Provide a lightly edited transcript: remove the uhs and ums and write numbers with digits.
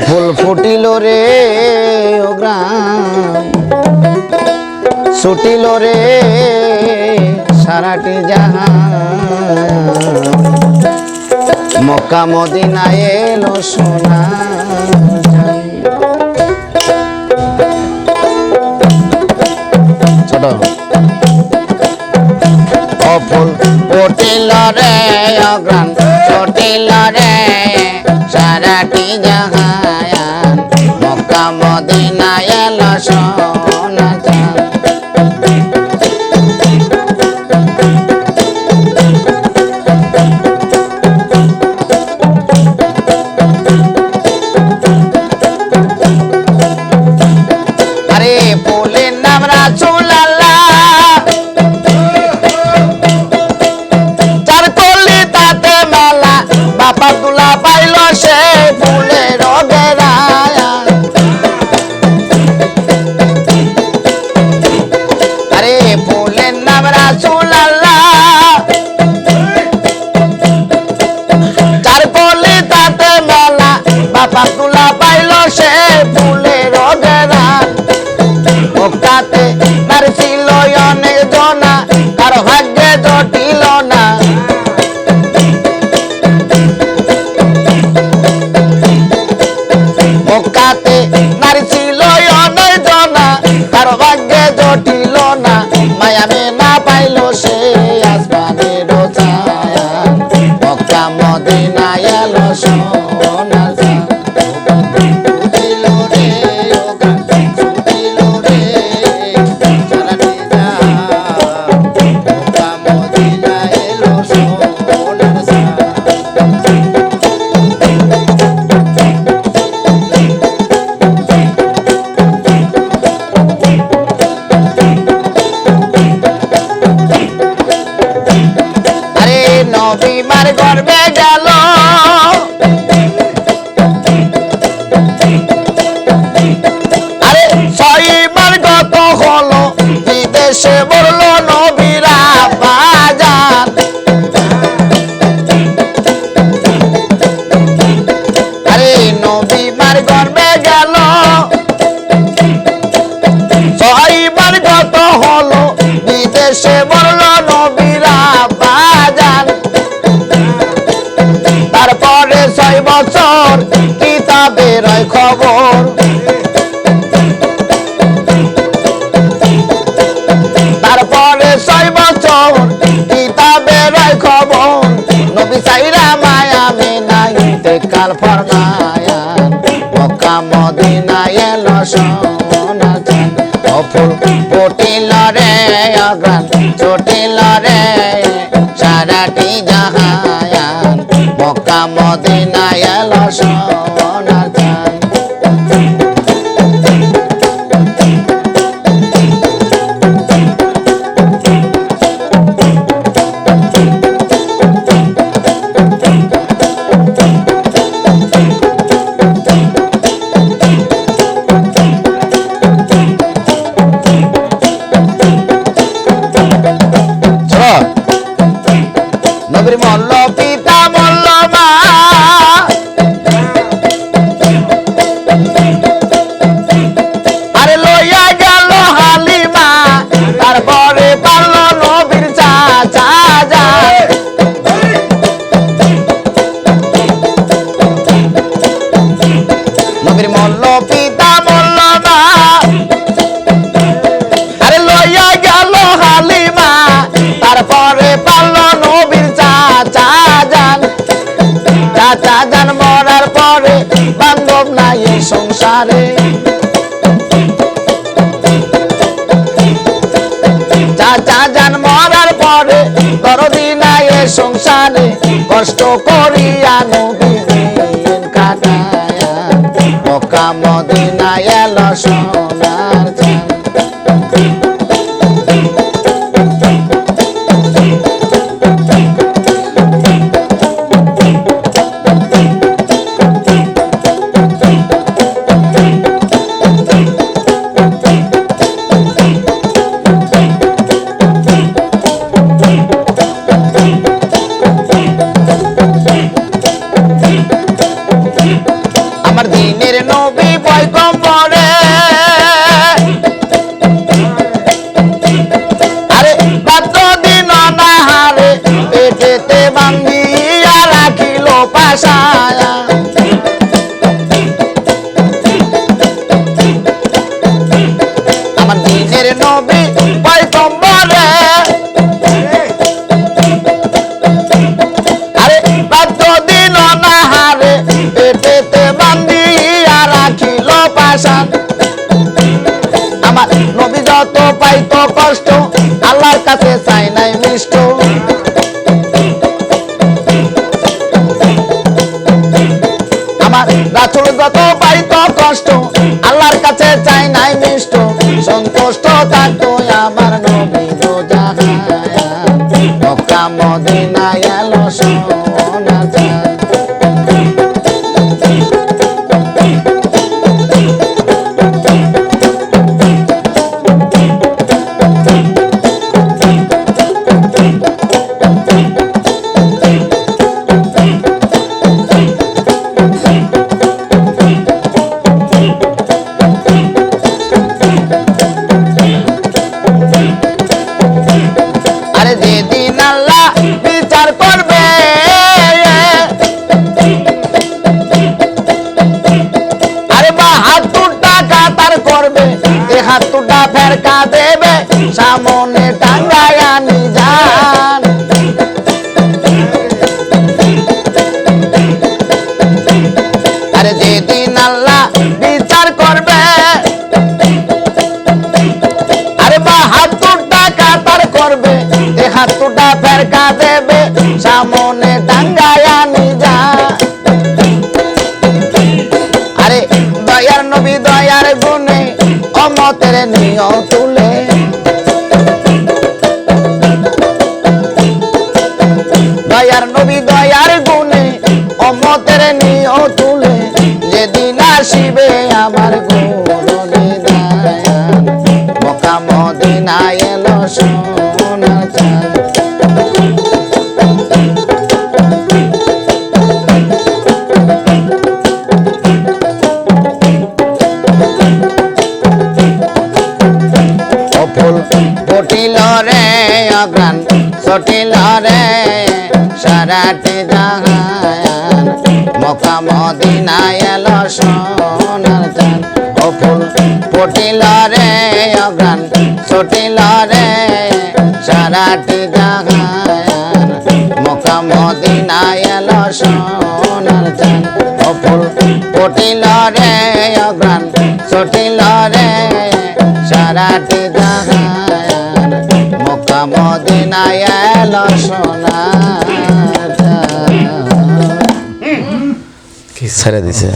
ফুল ফুটিল রে ও গ্রাম ছুটিল রে সারাটি জাহান মক্কা মদিনায় এলো সোনা ছোট ফুল ফুটিল রে ও গ্রাম ছুটিল রে সারাটি জাহান মক্কা মদিনায় এলো সোনা চাঁদ আরে ফুলের নাম রাসূলুল্লাহ চার কলি তাতে মেলা বাবা তুলা পাইল সে ফুলের গেরায়া আরে ফুলের নাম রাসূলুল্লাহ চার কলি তাতে মেলা বাবা তুলা পাইল সে ফুলের গেরা মক্কাতে তার ছিল অনেক জনা তার ভাগ্যে জটিল না মক্কাতে নারী ছিল অনেক জনা তার ভাগ্যে জটিল না মায়ামে না পাইল সে আসমানের ছায়া মক্কা মদিনায় এলো সোনা নবীমার গর্বে গেল আরে ছয়বার গত হলো বিদেশে বলল নবীরা বাজান আরে নবীমার গর্বে গেল ছয়বার গত হলো বিদেশে বলল নবীরা বাজান তারপরে 6 বছর কিতাবের খবর তারপরে 6 বছর কিতাবের খবর নবী সাইরা মায়া মিনাই ইন্তেকাল ফরমায়া মক্কা মদিনায় এলো সোনা চাঁদ ফুল ফুটিল রে অগ্রাণ ছুটিল রে সারাটি জাহান মক্কা মদিনায় এলো সোনা চাঁদ নবীর মল্ল পিতা মল্ল মা আরে লইয়া গেল হালিমা তারপরে পারল নবীর চাচা নবীর মল্ল পিতা মল্ল মা আরে লইয়া গেল হালিমা তারপরে পারল নবীর চাচা জান মরার পরে বান্ধব নাই এই সংসারে চাচা জান মরার পরে দরদি নাই এই সংসারে কষ্ট করিয়া নবী দিন কাটায়া মক্কা মদিনায় এলো সোনার চাঁদ Hey! ভাষায়া আমার দিনের নবী পয়গম্বরে আরে বাদ্য দিল না হারে পেটেতে বান্ধিয়া রাখিল পাশান আমার নবী যত পাইতো কষ্ট আল্লাহর কাছে চাই নাই মিষ্ট আমার রাসূল যত পাইতো কষ্ট আল্লাহর কাছে চাই নাই মিষ্ট সন্তুষ্ট থাকতো আমার নবী দো জাহান মক্কা মদিনায় এলো সোনা চাঁদ আরে যেদিন আল্লাহ বিচার করবে আরে ৭২ টাকা তার করবে ৭২টা ফেরকা দেবে সামনে টাঙ্গায়া নিজান আরে যেদিন আল্লাহ বিচার করবে আরে ৭২ টাকা তার করবে ৭২টা ফেরকা দেবে সামনে টাঙ্গায়া নিজা আরে দয়ার নবী দয়ার গুণে অমতের নিয় তুলে দয়ার নবী দয়ার গুণে অমতের নিয় তুলে যেদিন আসিবে আমার গুরু নিদান মক্কা মদিনায় এলো সোনা চাঁদ ও ফুল ফুটিল রে অগ্রাণ ছটিল রে সারাটি জাহান মক্কা মদিনায় এলো সোনার চাঁদ ও ফুল ফুটিল রে অগ্রাণ ছটিল রে সারাটি জাহান মক্কা মদিনায় এলো সোনার চাঁদ ও ফুল ফুটিল রে অগ্রাণ ছটিল রে সারাটি জাহান মক্কা মদিনায় এলো সোনার চাঁদ কি ছেড়ে দিছে